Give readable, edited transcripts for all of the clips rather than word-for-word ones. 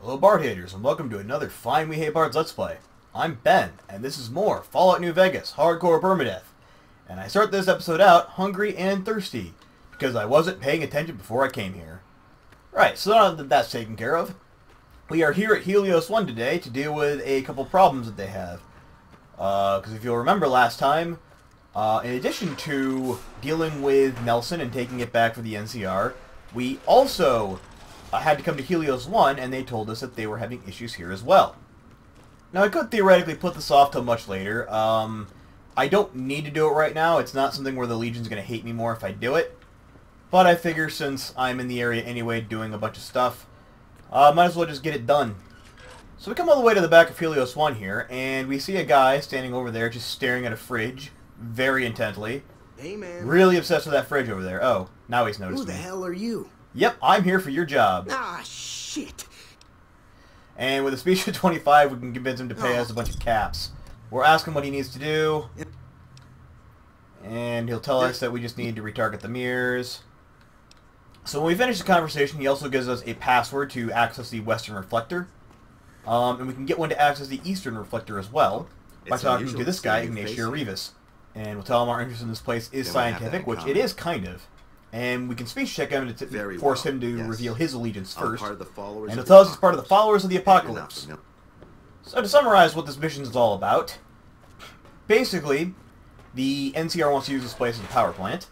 Hello Bard haters, and welcome to another fine We Hate Bards Let's Play. I'm Ben, and this is more Fallout New Vegas Hardcore Permadeath. And I start this episode out hungry and thirsty, because I wasn't paying attention before I came here. Right, so now that that's taken care of, we are here at Helios One today to deal with a couple problems that they have. Because if you'll remember last time, in addition to dealing with Nelson and taking it back for the NCR, we also had to come to Helios One, and they told us that they were having issues here as well. Now, I could theoretically put this off till much later. I don't need to do it right now. It's not something where the Legion's going to hate me more if I do it. But I figure since I'm in the area anyway doing a bunch of stuff, might as well just get it done. So we come all the way to the back of Helios One here, and we see a guy standing over there just staring at a fridge very intently. Hey, man. Really obsessed with that fridge over there. Oh, now he's noticed me. Who the hell are you? Yep, I'm here for your job. Ah, shit. And with a speech of 25, we can convince him to pay us a bunch of caps. We'll ask him what he needs to do. And he'll tell us that we just need to retarget the mirrors. So when we finish the conversation, he also gives us a password to access the Western Reflector. And we can get one to access the Eastern Reflector as well by talking to this guy, Ignacio Rivas. And we'll tell him our interest in this place is scientific, which it is kind of. And we can speech check him to force him to reveal his allegiance first. And he'll tell us he's part of the followers of the Apocalypse. So to summarize what this mission is all about, basically, the NCR wants to use this place as a power plant.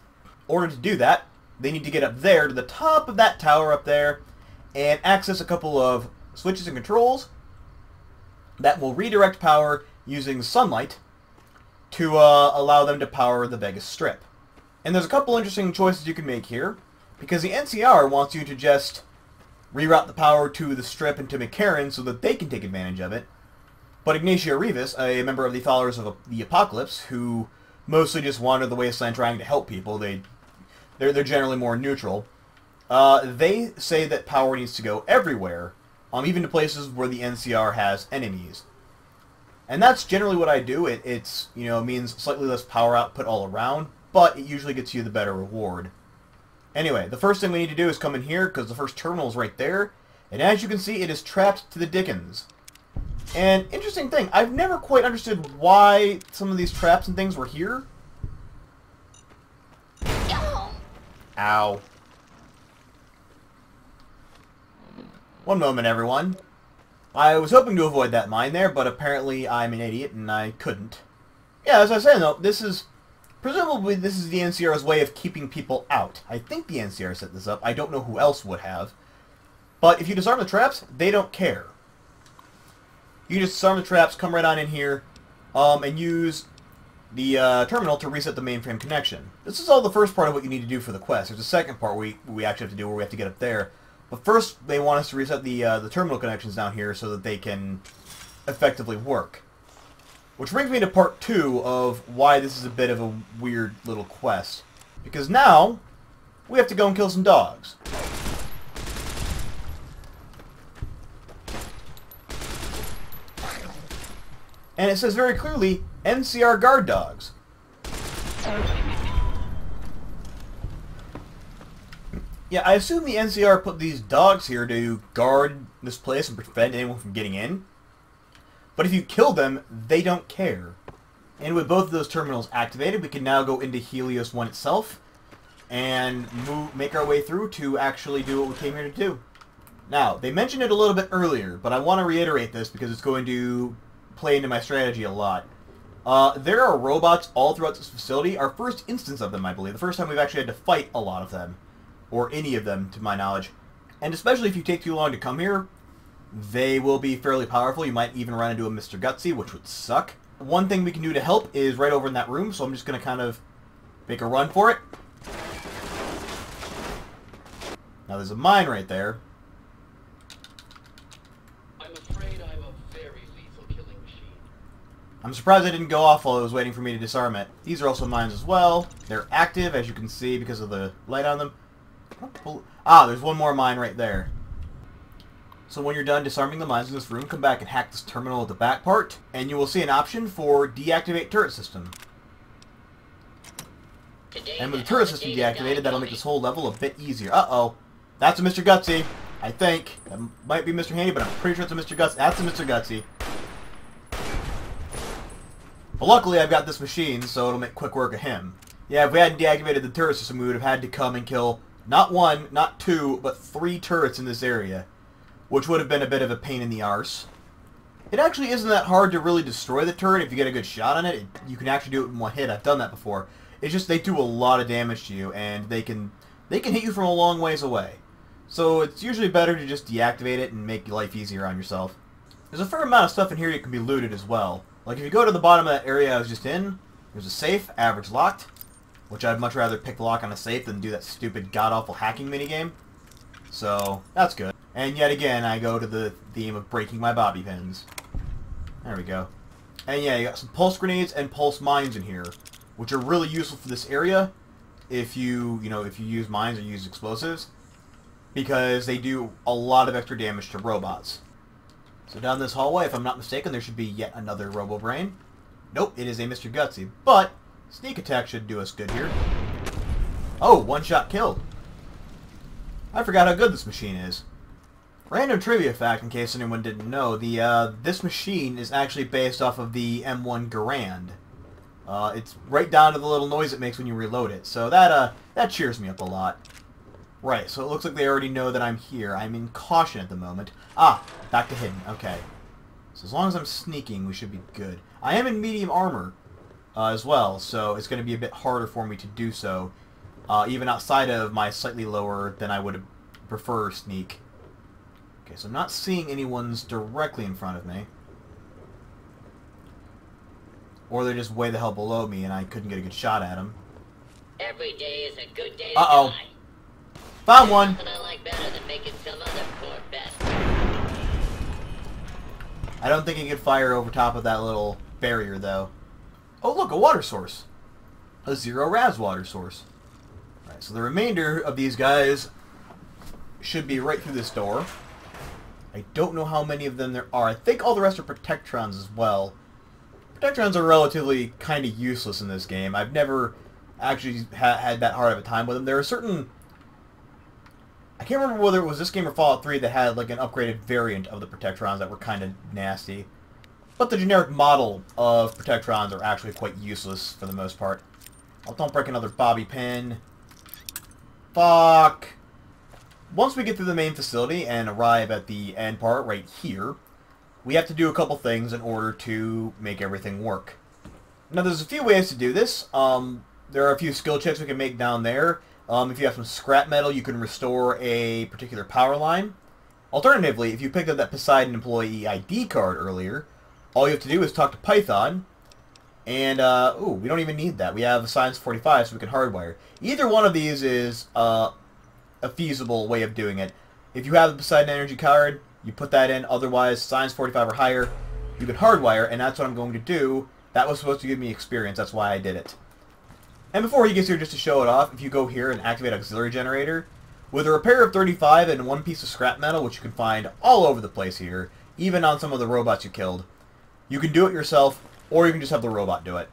In order to do that, they need to get up there to the top of that tower up there and access a couple of switches and controls that will redirect power using sunlight to allow them to power the Vegas Strip. And there's a couple interesting choices you can make here, because the NCR wants you to just reroute the power to the Strip and to McCarran so that they can take advantage of it. But Ignacio Rivas, a member of the followers of the Apocalypse, who mostly just wander the wasteland trying to help people, they're generally more neutral, they say that power needs to go everywhere, even to places where the NCR has enemies. And that's generally what I do. It's means slightly less power output all around, but it usually gets you the better reward. Anyway, the first thing we need to do is come in here, because the first terminal is right there, and as you can see, it is trapped to the dickens. And interesting thing, I've never quite understood why some of these traps and things were here. Ow. One moment, everyone. I was hoping to avoid that mine there, but apparently I'm an idiot and I couldn't. Yeah, as I was saying though, presumably this is the NCR's way of keeping people out. I think the NCR set this up. I don't know who else would have. But if you disarm the traps, they don't care. You just disarm the traps, come right on in here, and use the terminal to reset the mainframe connection. This is all the first part of what you need to do for the quest. There's a second part we actually have to do where we have to get up there. But first, they want us to reset the terminal connections down here so that they can effectively work. Which brings me to part 2 of why this is a bit of a weird little quest. Because now, we have to go and kill some dogs. And it says very clearly, NCR guard dogs. Yeah, I assume the NCR put these dogs here to guard this place and prevent anyone from getting in. But if you kill them, they don't care. And with both of those terminals activated, we can now go into Helios One itself and make our way through to actually do what we came here to do. Now, they mentioned it a little bit earlier, but I want to reiterate this because it's going to play into my strategy a lot. There are robots all throughout this facility. Our first instance of them, I believe. The first time we've actually had to fight a lot of them. Or any of them, to my knowledge. And especially if you take too long to come here, they will be fairly powerful. You might even run into a Mr. Gutsy, which would suck. One thing we can do to help is right over in that room, so I'm just going to kind of make a run for it. Now there's a mine right there. I'm afraid I'm a very lethal killing machine. I'm surprised I didn't go off while it was waiting for me to disarm it. These are also mines as well. They're active, as you can see, because of the light on them. Ah, there's one more mine right there. So when you're done disarming the mines in this room, come back and hack this terminal at the back part, and you will see an option for deactivate turret system. And with the turret system deactivated, that'll make this whole level a bit easier. Uh-oh. That's a Mr. Gutsy. I think. That might be Mr. Handy, but I'm pretty sure it's a Mr. Gutsy. That's a Mr. Gutsy. But luckily, I've got this machine, so it'll make quick work of him. Yeah, if we hadn't deactivated the turret system, we would have had to come and kill not one, not two, but 3 turrets in this area, which would have been a bit of a pain in the arse. It actually isn't that hard to really destroy the turret if you get a good shot on it. You can actually do it in one hit. I've done that before. It's just they do a lot of damage to you, and they can hit you from a long ways away. So it's usually better to just deactivate it and make life easier on yourself. There's a fair amount of stuff in here that can be looted as well. Like if you go to the bottom of that area I was just in, there's a safe, average locked, which I'd much rather pick the lock on a safe than do that stupid god-awful hacking minigame. So that's good. And yet again, I go to the theme of breaking my bobby pins. There we go. And yeah, you got some pulse grenades and pulse mines in here, which are really useful for this area if you use mines or use explosives, because they do a lot of extra damage to robots. So down this hallway, if I'm not mistaken, there should be yet another Robo-Brain. Nope, it is a Mr. Gutsy, but sneak attack should do us good here. Oh, one-shot kill. I forgot how good this machine is. Random trivia fact, in case anyone didn't know, this machine is actually based off of the M1 Garand. It's right down to the little noise it makes when you reload it, so that cheers me up a lot. Right, so it looks like they already know that I'm here. I'm in caution at the moment. Ah, back to hidden. Okay. So as long as I'm sneaking, we should be good. I am in medium armor as well, so it's going to be a bit harder for me to do so, even outside of my slightly lower than I would prefer sneak. Okay, so I'm not seeing anyone's directly in front of me. Or they're just way the hell below me and I couldn't get a good shot at them. Every day is a good day to Uh-oh. die. Found one! Nothing I like better than making some other poor best. I don't think he could fire over top of that little barrier, though. Oh, look, a water source. A zero raz water source. Alright, so the remainder of these guys should be right through this door. I don't know how many of them there are. I think all the rest are Protectrons as well. Protectrons are relatively kind of useless in this game. I've never actually had that hard of a time with them. There are certain... I can't remember whether it was this game or Fallout 3 that had like an upgraded variant of the Protectrons that were kind of nasty. But the generic model of Protectrons are actually quite useless for the most part. Oh, don't break another bobby pin. Fuck. Once we get through the main facility and arrive at the end part right here, we have to do a couple things in order to make everything work. Now there's a few ways to do this. There are a few skill checks we can make down there. If you have some scrap metal, you can restore a particular power line. Alternatively, if you picked up that Poseidon employee ID card earlier, all you have to do is talk to Python, and, ooh, we don't even need that. We have a Science 45, so we can hardwire. Either one of these is a feasible way of doing it. If you have the Poseidon energy card, you put that in. Otherwise, Science 45 or higher, you can hardwire, and that's what I'm going to do. That was supposed to give me experience. That's why I did it. And before he gets here, just to show it off, if you go here and activate Auxiliary Generator, with a repair of 35 and one piece of scrap metal, which you can find all over the place here, even on some of the robots you killed, you can do it yourself, or you can just have the robot do it.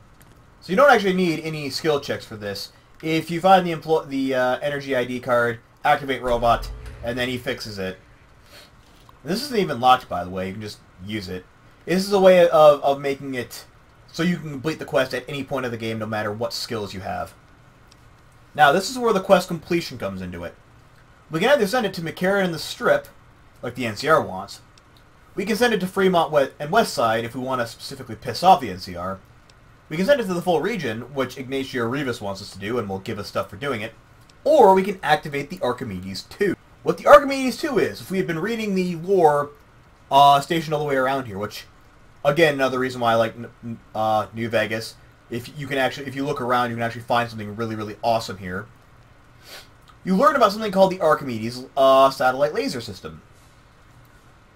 So you don't actually need any skill checks for this. If you find the energy ID card, activate robot, and then he fixes it. This isn't even locked, by the way. You can just use it. This is a way of making it so you can complete the quest at any point of the game, no matter what skills you have. Now, this is where the quest completion comes into it. We can either send it to McCarran in the Strip, like the NCR wants. We can send it to Fremont and Westside if we want to specifically piss off the NCR. We can send it to the full region, which Ignacio Rivas wants us to do, and will give us stuff for doing it. Or we can activate the Archimedes 2. What the Archimedes 2 is, if we had been reading the lore stationed all the way around here, which, again, another reason why I like New Vegas. If you look around, you can actually find something really, really awesome here. You learn about something called the Archimedes satellite laser system.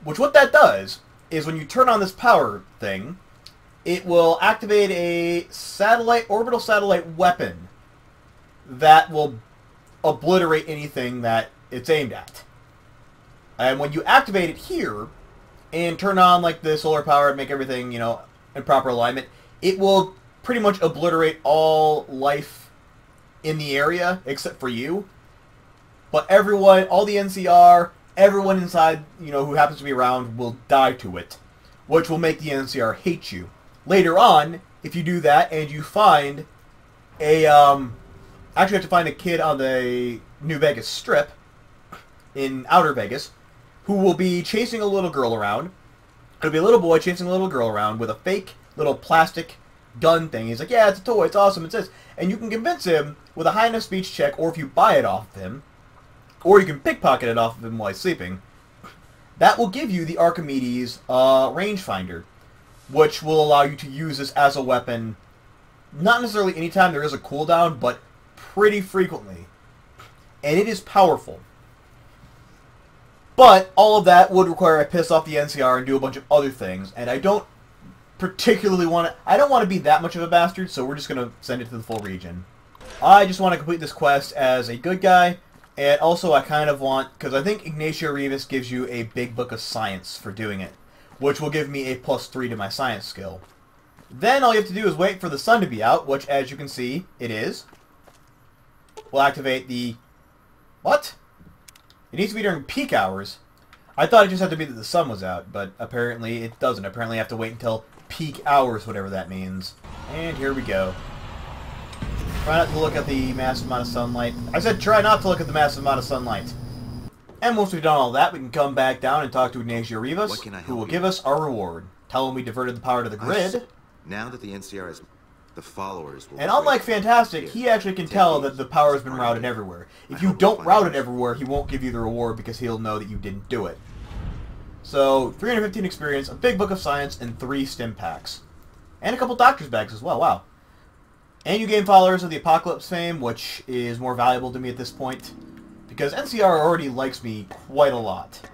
Which what that does is when you turn on this power thing, it will activate a orbital satellite weapon that will obliterate anything that it's aimed at. And when you activate it here and turn on like the solar power and make everything, in proper alignment, it will pretty much obliterate all life in the area except for you. But everyone, all the NCR, everyone inside, you know, who happens to be around will die to it, which will make the NCR hate you. Later on, if you do that and you find a, actually you have to find a kid on the New Vegas Strip in Outer Vegas who will be chasing a little girl around. It'll be a little boy chasing a little girl around with a fake little plastic gun thing. He's like, yeah, it's a toy, it's awesome, it's this. And you can convince him with a high enough speech check, or if you buy it off of him, or you can pickpocket it off of him while he's sleeping, that will give you the Archimedes rangefinder, which will allow you to use this as a weapon, not necessarily anytime there is a cooldown, but pretty frequently. And it is powerful. But all of that would require I piss off the NCR and do a bunch of other things, and I don't particularly want to... I don't want to be that much of a bastard, so we're just going to send it to the full region. I just want to complete this quest as a good guy, and also I kind of want... Because I think Ignacio Rivas gives you a big book of science for doing it, which will give me a +3 to my science skill. Then all you have to do is wait for the sun to be out, which, as you can see, it is. We'll activate the... What? It needs to be during peak hours. I thought it just had to be that the sun was out, but apparently it doesn't. Apparently I have to wait until peak hours, whatever that means. And here we go. Try not to look at the massive amount of sunlight. I said try not to look at the massive amount of sunlight. And once we've done all that, we can come back down and talk to Ignacio Rivas, who will give us our reward. Tell him we diverted the power to the grid. Now that the NCR has... The followers will... And unlike Fantastic, he actually can tell that the power has been routed everywhere. If you don't route it everywhere, he won't give you the reward because he'll know that you didn't do it. So, 315 experience, a big book of science, and 3 stim packs. And a couple doctor's bags as well, wow. And you gain followers of the Apocalypse fame, which is more valuable to me at this point, because NCR already likes me quite a lot.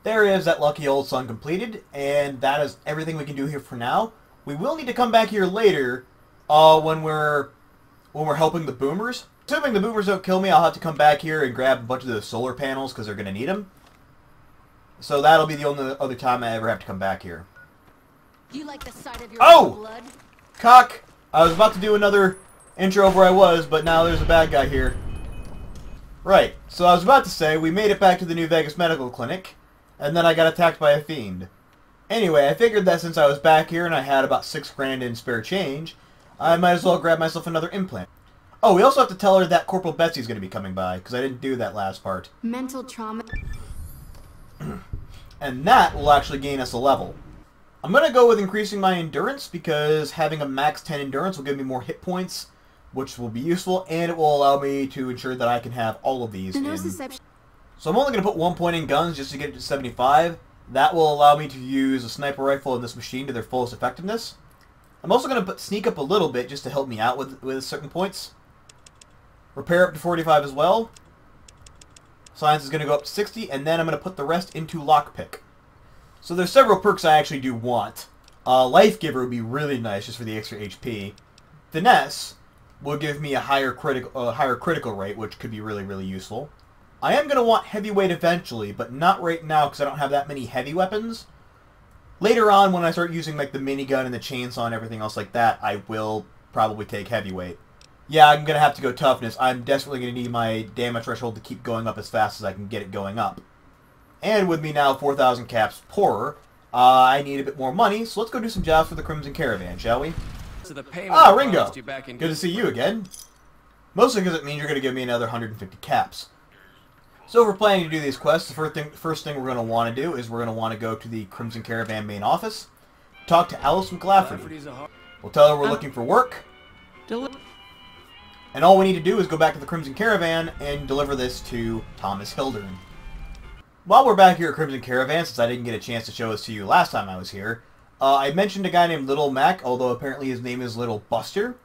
There is that lucky old sun completed, and that is everything we can do here for now. We will need to come back here later, when we're helping the boomers. Assuming the boomers don't kill me, I'll have to come back here and grab a bunch of the solar panels because they're going to need them. So that'll be the only other time I ever have to come back here. You like the sight of your blood? Cock! I was about to do another intro of where I was, but now there's a bad guy here. Right, so I was about to say, we made it back to the New Vegas Medical Clinic, and then I got attacked by a fiend. Anyway, I figured that since I was back here and I had about $6 grand in spare change, I might as well grab myself another implant. Oh, we also have to tell her that Corporal Betsy's going to be coming by, because I didn't do that last part. Mental trauma. And that will actually gain us a level. I'm going to go with increasing my endurance, because having a max 10 endurance will give me more hit points, which will be useful, and it will allow me to ensure that I can have all of these in. So I'm only going to put 1 point in guns just to get it to 75. That will allow me to use a sniper rifle in this machine to their fullest effectiveness. I'm also going to sneak up a little bit just to help me out with certain points. Repair up to 45 as well. Science is going to go up to 60, and then I'm going to put the rest into lockpick. So there's several perks I actually do want. Life Giver would be really nice just for the extra HP. Finesse will give me a higher critical rate, which could be really, really useful. I am going to want Heavyweight eventually, but not right now because I don't have that many heavy weapons. Later on, when I start using like the minigun and the chainsaw and everything else like that, I will probably take Heavyweight. Yeah, I'm going to have to go Toughness. I'm desperately going to need my damage threshold to keep going up as fast as I can get it going up. And with me now 4,000 caps poorer, I need a bit more money, so let's go do some jobs for the Crimson Caravan, shall we? So the Ringo! Good to see you again. Mostly because it means you're going to give me another 150 caps. So if we're planning to do these quests, the first thing we're going to want to do is we're going to want to go to the Crimson Caravan main office, talk to Alice McLafferty. We'll tell her we're looking for work, and all we need to do is go back to the Crimson Caravan and deliver this to Thomas Hildern. While we're back here at Crimson Caravan, since I didn't get a chance to show this to you last time I was here, I mentioned a guy named Little Mac, although apparently his name is Little Buster,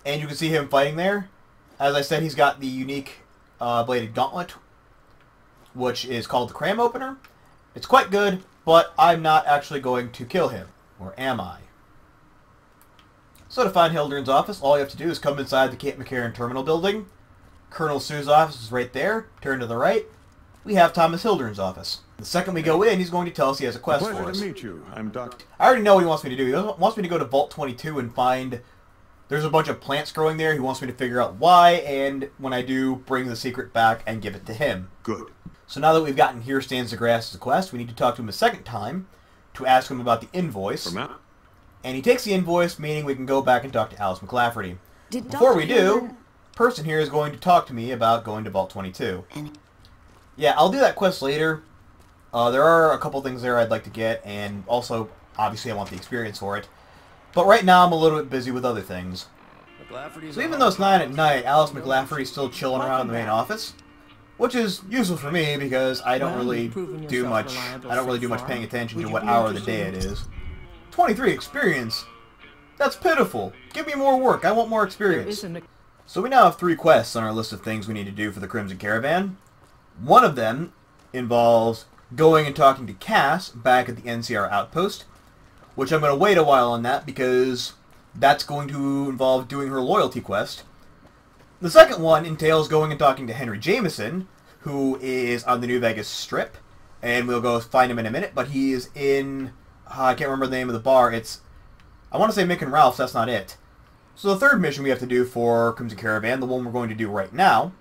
and you can see him fighting there. As I said, he's got the unique bladed gauntlet, which is called the Cram Opener. It's quite good, but I'm not actually going to kill him. Or am I? So to find Hildern's office, all you have to do is come inside the Kate McCarran Terminal building. Colonel Sue's office is right there. Turn to the right. We have Thomas Hildern's office. The second we go in, he's going to tell us he has a quest for us. Pleasure to meet you. I'm Doc. I already know what he wants me to do. He wants me to go to Vault 22 and find... There's a bunch of plants growing there. He wants me to figure out why, and when I do, bring the secret back and give it to him. Good. So now that we've gotten Here Stands the Grass' quest, we need to talk to him a second time to ask him about the invoice. And he takes the invoice, meaning we can go back and talk to Alice McLafferty. Before we do, person here is going to talk to me about going to Vault 22. Yeah, I'll do that quest later. There are a couple things there I'd like to get, and also, obviously, I want the experience for it. But right now, I'm a little bit busy with other things. So even though it's 9 at night, Alice McLafferty's still chilling around in the main office, which is useful for me because I don't really do much. I don't really do much paying attention to what hour of the day it is. 23 experience. That's pitiful. Give me more work. I want more experience. So we now have 3 quests on our list of things we need to do for the Crimson Caravan. One of them involves going and talking to Cass back at the NCR outpost, which I'm going to wait a while on that because that's going to involve doing her loyalty quest. The second one entails going and talking to Henry Jameson, who is on the New Vegas Strip, and we'll go find him in a minute, but he is in, I can't remember the name of the bar. I want to say Mick and Ralph's, that's not it. So the third mission we have to do for Crimson Caravan, the one we're going to do right now,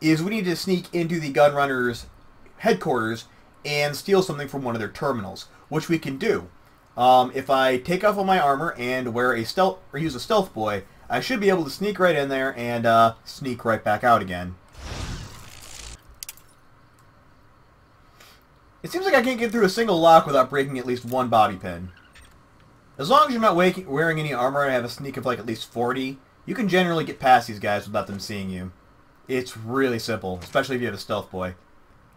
is we need to sneak into the Gunrunners' headquarters and steal something from one of their terminals, which we can do. If I take off all my armor and wear a stealth or use a stealth boy, I should be able to sneak right in there and sneak right back out again. It seems like I can't get through a single lock without breaking at least one bobby pin. As long as you're not wearing any armor and have a sneak of like at least 40, you can generally get past these guys without them seeing you. It's really simple, especially if you have a stealth boy.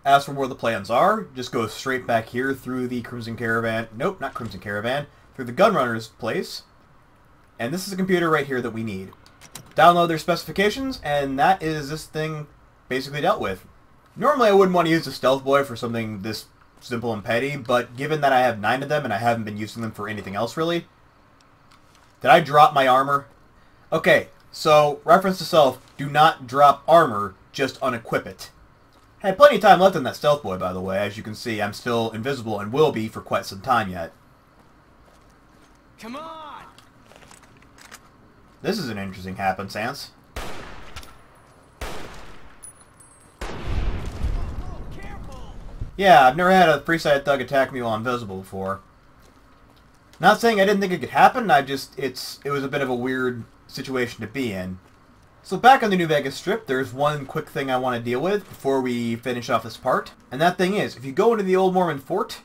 As for where the plans are, just go straight back here through the Crimson Caravan. Nope, not Crimson Caravan. Through the Gunrunners' place. And this is the computer right here that we need. Download their specifications, and that is this thing basically dealt with. Normally I wouldn't want to use the stealth boy for something this simple and petty, but given that I have 9 of them and I haven't been using them for anything else really. Did I drop my armor? Okay, so reference to self, do not drop armor, just unequip it. I had plenty of time left on that stealth boy, by the way. As you can see, I'm still invisible and will be for quite some time yet. Come on! This is an interesting happenstance. Yeah, I've never had a free-side thug attack me while invisible before. Not saying I didn't think it could happen, it was a bit of a weird situation to be in. So back on the New Vegas Strip, there's one quick thing I want to deal with before we finish off this part. And that thing is, if you go into the old Mormon fort,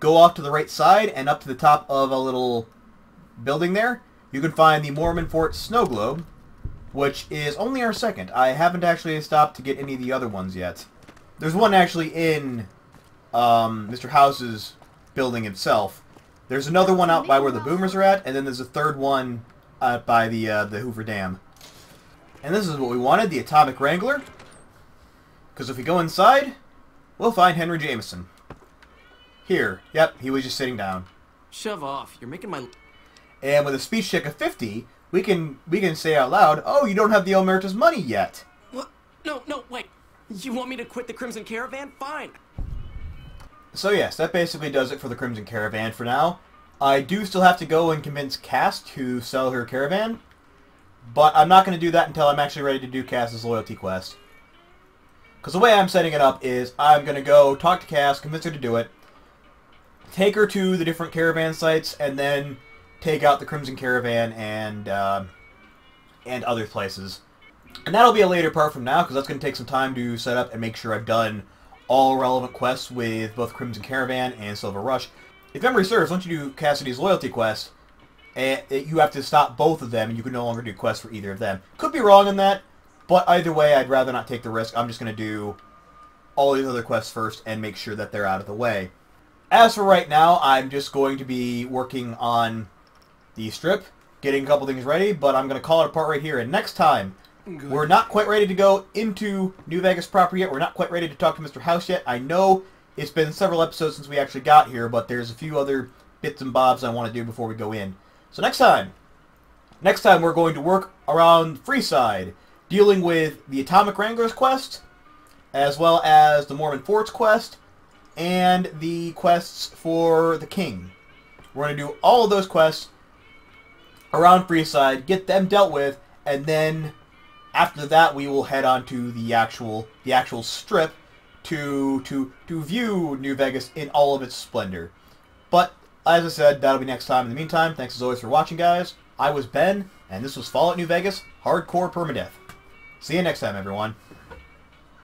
go off to the right side and up to the top of a little building there, you can find the Mormon Fort snow globe, which is only our second. I haven't actually stopped to get any of the other ones yet. There's one actually in Mr. House's building himself. There's another one out by where the boomers are at, and then there's a third one out by the Hoover Dam. And this is what we wanted, the Atomic Wrangler. Because if we go inside, we'll find Henry Jameson. Here. Yep, he was just sitting down. Shove off. You're making my... And with a speech check of 50, we can say out loud, oh, you don't have the Emeritus money yet. What? No, wait. You want me to quit the Crimson Caravan? Fine. So yes, that basically does it for the Crimson Caravan for now. I do still have to go and convince Cass to sell her caravan. But I'm not going to do that until I'm actually ready to do Cass's loyalty quest. Because the way I'm setting it up is I'm going to go talk to Cass, convince her to do it, take her to the different caravan sites, and then take out the Crimson Caravan and other places. And that'll be a later part from now, because that's going to take some time to set up and make sure I've done all relevant quests with both Crimson Caravan and Silver Rush. If memory serves, once you do Cassidy's loyalty quest, you have to stop both of them, and you can no longer do quests for either of them. Could be wrong on that, but either way, I'd rather not take the risk. I'm just going to do all these other quests first and make sure that they're out of the way. As for right now, I'm just going to be working on the strip, getting a couple things ready, but I'm going to call it apart right here. And next time, we're not quite ready to go into New Vegas proper yet. We're not quite ready to talk to Mr. House yet. I know it's been several episodes since we actually got here, but there's a few other bits and bobs I want to do before we go in. So next time we're going to work around Freeside, dealing with the Atomic Wranglers quest, as well as the Mormon Forts quest, and the quests for the King. We're going to do all of those quests around Freeside, get them dealt with, and then after that we will head on to the actual strip to view New Vegas in all of its splendor. But, as I said, that'll be next time. In the meantime, thanks as always for watching, guys. I was Ben, and this was Fallout New Vegas Hardcore Permadeath. See you next time, everyone.